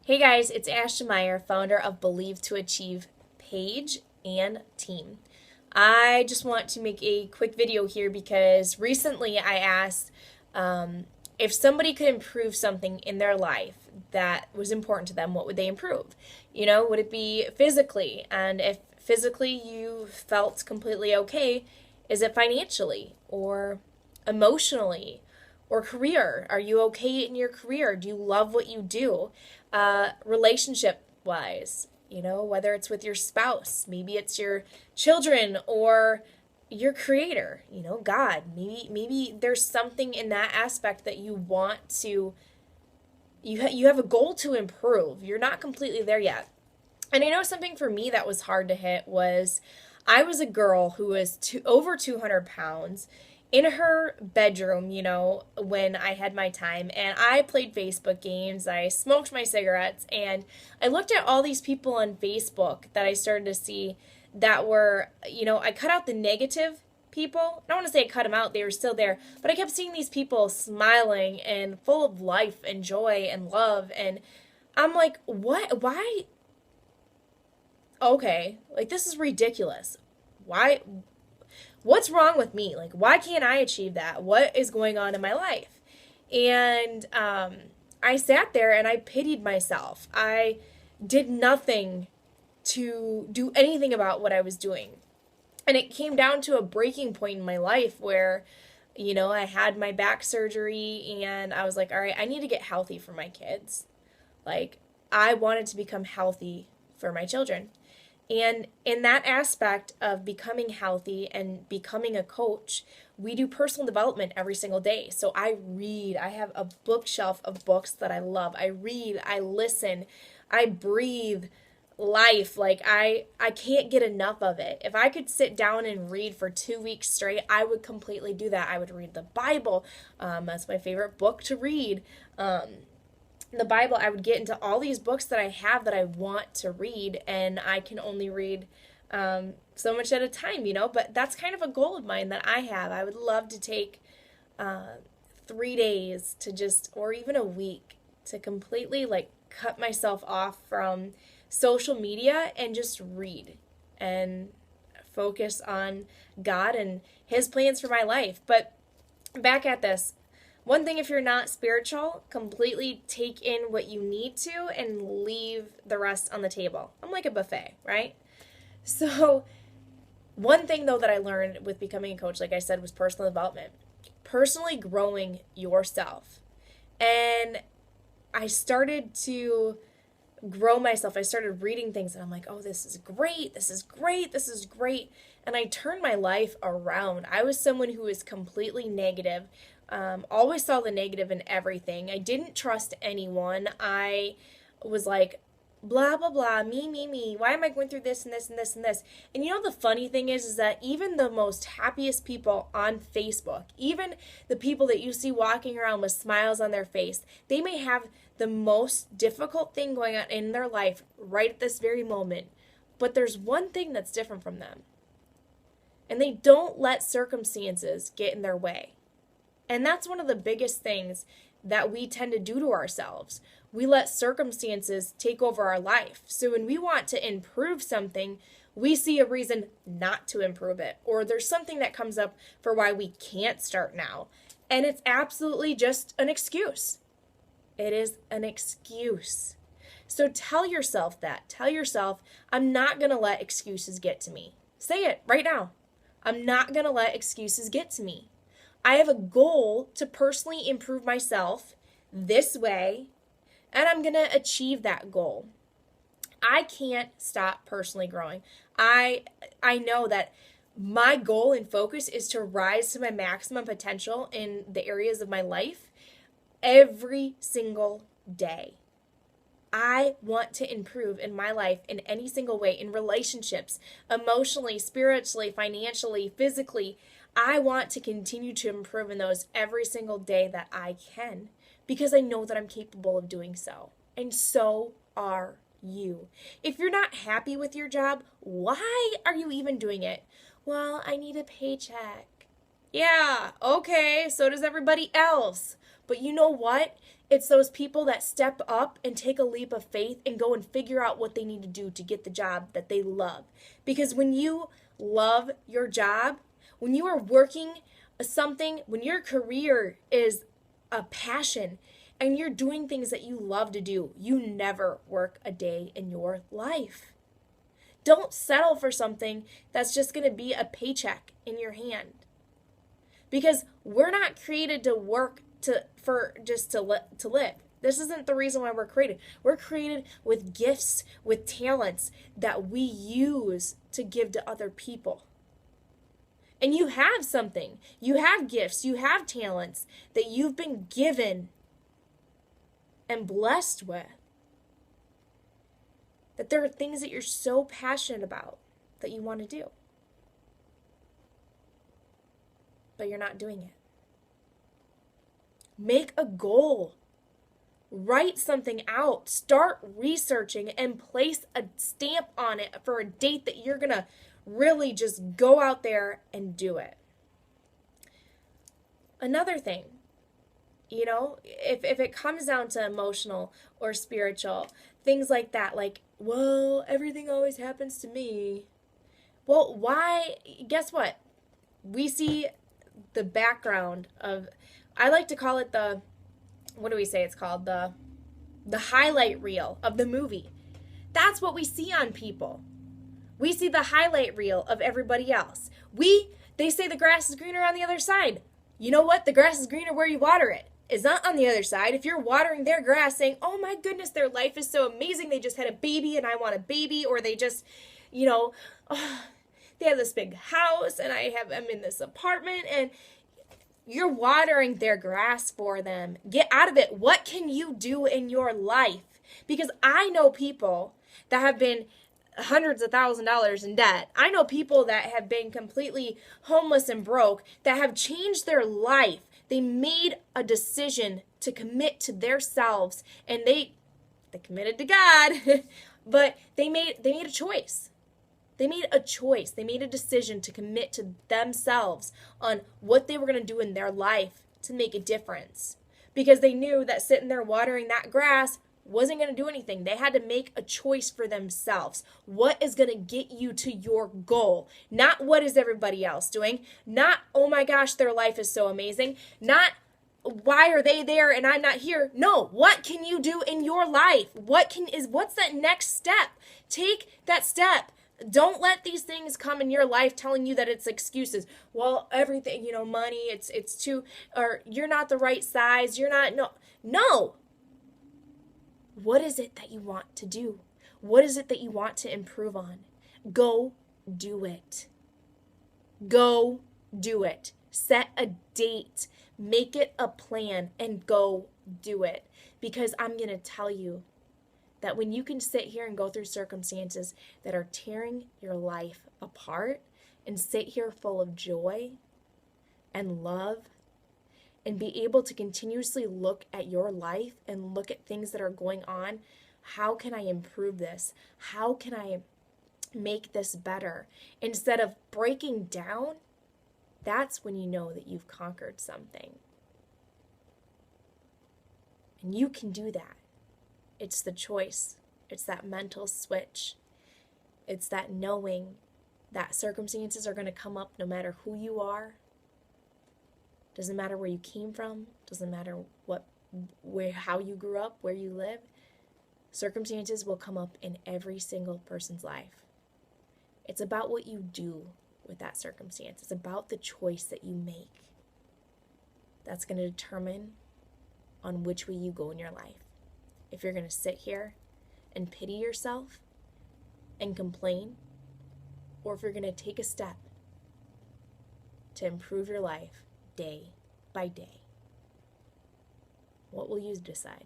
Hey guys, it's Ashton Meyer, founder of Believe to Achieve page and team. I just want to make a quick video here because recently I asked if somebody could improve something in their life that was important to them, what would they improve? Would it be physically? And if physically you felt completely okay, is it financially or emotionally? Or career. Are you okay in your career? Do you love what you do? Relationship wise, whether it's with your spouse, maybe it's your children or your creator, God. Maybe there's something in that aspect that you want to you have a goal to improve. You're not completely there yet. And I know something for me that was hard to hit was I was a girl who was over 200 pounds in her bedroom, when I had my time. And I played Facebook games, I smoked my cigarettes, and I looked at all these people on Facebook that I started to see that were, I cut out the negative people. I don't want to say I cut them out, they were still there, but I kept seeing these people smiling and full of life and joy and love. And I'm like, what? Why? Okay, like this is ridiculous. Why? What's wrong with me? Like, why can't I achieve that? What is going on in my life? And I sat there and I pitied myself. I did nothing to do anything about what I was doing. And it came down to a breaking point in my life where, I had my back surgery and I was like, all right, I need to get healthy for my kids. Like, I wanted to become healthy for my children. And in that aspect of becoming healthy and becoming a coach, we do personal development every single day. So I read, I have a bookshelf of books that I love. I read, I listen, I breathe life. Like I can't get enough of it. If I could sit down and read for 2 weeks straight, I would completely do that. I would read the Bible. That's my favorite book to read. The Bible, I would get into all these books that I have that I want to read, and I can only read so much at a time, but that's kind of a goal of mine that I have. I would love to take 3 days to just, or even a week, to completely like cut myself off from social media and just read and focus on God and His plans for my life. But back at this. One thing, if you're not spiritual, completely take in what you need to and leave the rest on the table. I'm like a buffet, right? So, one thing though that I learned with becoming a coach, like I said, was personal development. Personally growing yourself. And I started to grow myself. I started reading things and I'm like, oh, this is great. This is great. This is great. And I turned my life around. I was someone who was completely negative. Always saw the negative in everything. I didn't trust anyone. I was like, blah, blah, blah, me. Why am I going through this and this and this and this? And the funny thing is that even the most happiest people on Facebook, even the people that you see walking around with smiles on their face, they may have the most difficult thing going on in their life right at this very moment. But there's one thing that's different from them. And they don't let circumstances get in their way. And that's one of the biggest things that we tend to do to ourselves. We let circumstances take over our life. So when we want to improve something, we see a reason not to improve it. Or there's something that comes up for why we can't start now. And it's absolutely just an excuse. It is an excuse. So tell yourself that. Tell yourself, I'm not going to let excuses get to me. Say it right now. I'm not going to let excuses get to me. I have a goal to personally improve myself this way, and I'm going to achieve that goal. I can't stop personally growing. I know that my goal and focus is to rise to my maximum potential in the areas of my life every single day. I want to improve in my life in any single way, in relationships, emotionally, spiritually, financially, physically. I want to continue to improve in those every single day that I can because I know that I'm capable of doing so. And so are you. If you're not happy with your job, why are you even doing it? Well, I need a paycheck. Yeah, okay, so does everybody else. But you know what? It's those people that step up and take a leap of faith and go and figure out what they need to do to get the job that they love. Because when you love your job, when you are working something, when your career is a passion and you're doing things that you love to do, you never work a day in your life. Don't settle for something that's just going to be a paycheck in your hand. Because we're not created to work to live. This isn't the reason why we're created. We're created with gifts, with talents that we use to give to other people. And you have something. You have gifts. You have talents that you've been given and blessed with. That there are things that you're so passionate about that you want to do. But you're not doing it. Make a goal. Write something out. Start researching and place a stamp on it for a date that you're going to really just go out there and do it. Another thing, if it comes down to emotional or spiritual, things like that, like, well, everything always happens to me. Well, why? Guess what? We see the background of, I like to call it what do we say it's called? The highlight reel of the movie. That's what we see on people. We see the highlight reel of everybody else. They say the grass is greener on the other side. You know what? The grass is greener where you water it. It's not on the other side. If you're watering their grass saying, oh my goodness, their life is so amazing. They just had a baby and I want a baby. Or they just, they have this big house and I'm in this apartment, and you're watering their grass for them. Get out of it. What can you do in your life? Because I know people that have been hundreds of $1,000s in debt. I know people that have been completely homeless and broke that have changed their life. They made a decision to commit to themselves, and they committed to God, but they made a choice. They made a choice. They made a decision to commit to themselves on what they were going to do in their life to make a difference. Because they knew that sitting there watering that grass wasn't going to do anything. They had to make a choice for themselves. What is going to get you to your goal? Not what is everybody else doing. Not, oh my gosh, their life is so amazing. Not, why are they there and I'm not here? No, what can you do in your life? What's that next step? Take that step. Don't let these things come in your life telling you that it's excuses. Well, everything, money, it's too, or you're not the right size. No. What is it that you want to do? What is it that you want to improve on? Go do it. Go do it. Set a date. Make it a plan and go do it. Because I'm going to tell you that when you can sit here and go through circumstances that are tearing your life apart and sit here full of joy and love and be able to continuously look at your life and look at things that are going on, how can I improve this? How can I make this better? Instead of breaking down, that's when you know that you've conquered something. And you can do that. It's the choice. It's that mental switch. It's that knowing that circumstances are going to come up no matter who you are. Doesn't matter where you came from. Doesn't matter how you grew up, where you live. Circumstances will come up in every single person's life. It's about what you do with that circumstance. It's about the choice that you make. That's going to determine on which way you go in your life. If you're going to sit here and pity yourself and complain, or if you're going to take a step to improve your life day by day. What will you decide?